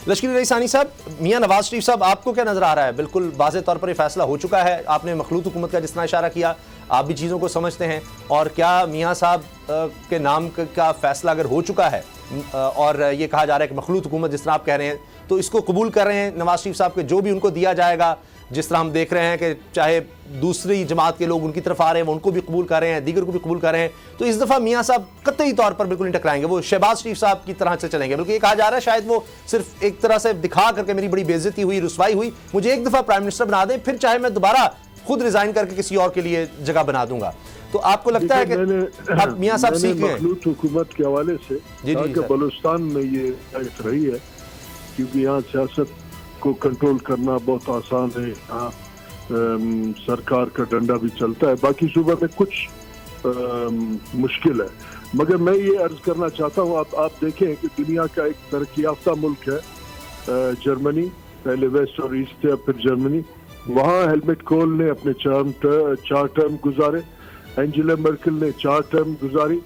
لشکری رئیس ثانی صاحب، میاں نواز شریف صاحب، آپ کو کیا نظر آ رہا ہے؟ بالکل واضح طور پر یہ فیصلہ ہو چکا ہے، آپ نے مخلوط حکومت کا جس طرح اشارہ کیا، آپ بھی چیزوں کو سمجھتے ہیں، اور کیا میاں صاحب کے نام کا فیصلہ اگر ہو چکا ہے اور یہ کہا جا رہا ہے کہ مخلوط حکومت جس طرح آپ کہہ رہے ہیں، تو اس کو قبول کر رہے ہیں نواز شریف صاحب کے جو بھی ان کو دیا جائے گا؟ جس طرح ہم دیکھ رہے ہیں کہ چاہے دوسری جماعت کے لوگ ان کی طرف آ رہے ہیں وہ ان کو بھی قبول کر رہے ہیں، دیگر کو بھی قبول کر رہے ہیں، تو اس دفعہ میاں صاحب قطعی طور پر بالکل نہیں ٹکرائیں گے، وہ شہباز شریف صاحب کی طرح سے چلیں گے؟ بلکہ یہ کہا جا رہا ہے شاید وہ صرف ایک طرح سے دکھا کر کے میری بڑی بے عزتی ہوئی، رسوائی ہوئی، مجھے ایک دفعہ پرائم منسٹر بنا دیں، پھر چاہے میں دوبارہ خود ریزائن کر کے کسی اور کے لیے جگہ بنا دوں گا۔ تو آپ کو لگتا ہے کہ اب میاں صاحب سیکھ گئے؟ مخلوط حکومت کے حوالے سے کہ بلوچستان میں یہ آیت رہی ہے، کیونکہ یہاں سیاست کو کنٹرول کرنا بہت آسان ہے، یہاں سرکار کا ڈنڈا بھی چلتا ہے، باقی صوبہ میں کچھ مشکل ہے۔ مگر میں یہ عرض کرنا چاہتا ہوں، آپ دیکھیں کہ دنیا کا ایک ترقی یافتہ ملک ہے جرمنی، پہلے ویسٹ اور ایسٹ تھے، پھر جرمنی، وہاں ہیلمٹ کول نے اپنے 4 ٹرم گزارے، اینجلا مرکل نے 4 ٹرم گزاری،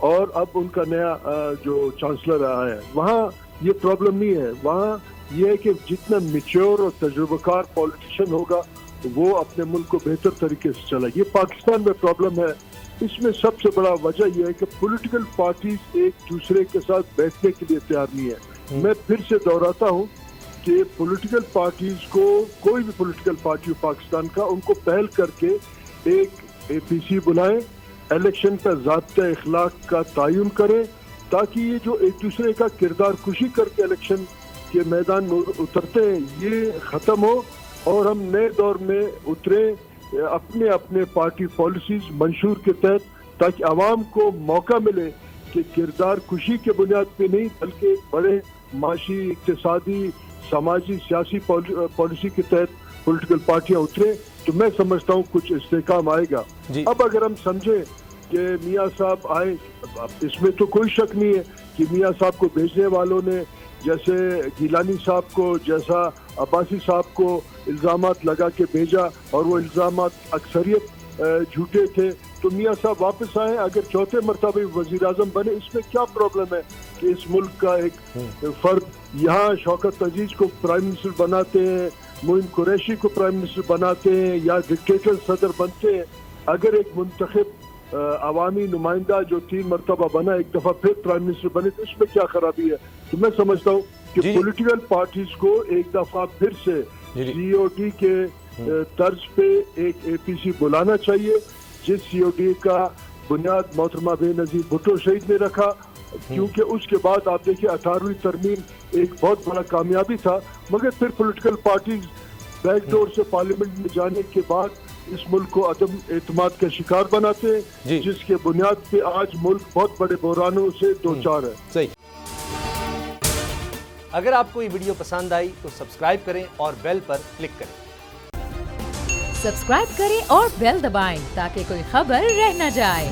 اور اب ان کا نیا جو چانسلر آیا ہے، وہاں یہ پرابلم نہیں ہے۔ وہاں یہ ہے کہ جتنا میچور اور تجربہ کار پولیٹیشین ہوگا وہ اپنے ملک کو بہتر طریقے سے چلائے۔ یہ پاکستان میں پرابلم ہے، اس میں سب سے بڑا وجہ یہ ہے کہ پولیٹیکل پارٹیز ایک دوسرے کے ساتھ بیٹھنے کے لیے تیار نہیں ہے۔ میں پھر سے دہراتا ہوں کہ پولیٹیکل پارٹیز کو، کوئی بھی پولیٹیکل پارٹی پاکستان کا، ان کو پہل کر کے ایک اے پی سی بلائیں، الیکشن کا ضابطۂ اخلاق کا تعین کریں، تاکہ یہ جو ایک دوسرے کا کردار کشی کر کے الیکشن کے میدان میں اترتے ہیں یہ ختم ہو، اور ہم نئے دور میں اتریں اپنے پارٹی پالیسیز منشور کے تحت، تاکہ عوام کو موقع ملے کہ کردار کشی کے بنیاد پہ نہیں بلکہ بڑے معاشی، اقتصادی، سماجی، سیاسی پالیسی کے تحت پولیٹیکل پارٹیاں اتریں، تو میں سمجھتا ہوں کچھ استحکام آئے گا۔ اب اگر ہم سمجھیں کہ میاں صاحب آئے، اس میں تو کوئی شک نہیں ہے کہ میاں صاحب کو بھیجنے والوں نے جیسے گیلانی صاحب کو، جیسا عباسی صاحب کو الزامات لگا کے بھیجا، اور وہ الزامات اکثریت جھوٹے تھے، تو میاں صاحب واپس آئے، اگر چوتھے مرتبہ وزیر اعظم بنے، اس میں کیا پرابلم ہے کہ اس ملک کا ایک فرد یہاں شوکت عزیز کو پرائم منسٹر بناتے ہیں، معین قریشی کو پرائم منسٹر بناتے ہیں، یا ڈکٹیٹر صدر بنتے ہیں۔ اگر ایک منتخب عوامی نمائندہ جو 3 مرتبہ بنا ایک دفعہ پھر پرائم منسٹر بنے، تو اس میں کیا خرابی ہے؟ تو میں سمجھتا ہوں کہ پولیٹیکل پارٹیز کو ایک دفعہ پھر سے سی او ڈی کے طرز پہ ایک اے پی سی بلانا چاہیے، جس سی او ڈی کا بنیاد محترمہ بے نظیر بھٹو شہید نے رکھا، کیونکہ اس کے بعد آپ دیکھیں 18ویں ترمیم ایک بہت بڑا کامیابی تھا، مگر پھر پولیٹیکل پارٹیز بیک ڈور سے پارلیمنٹ میں جانے کے بعد اس ملک کو عدم اعتماد کا شکار بناتے ہیں، جس کے بنیاد پہ آج ملک بہت بڑے بحرانوں سے دوچار ہے۔ صحیح۔ اگر آپ کو یہ ویڈیو پسند آئی تو سبسکرائب کریں اور بیل پر کلک کریں۔ سبسکرائب کریں اور بیل دبائیں تاکہ کوئی خبر رہ نہ جائے۔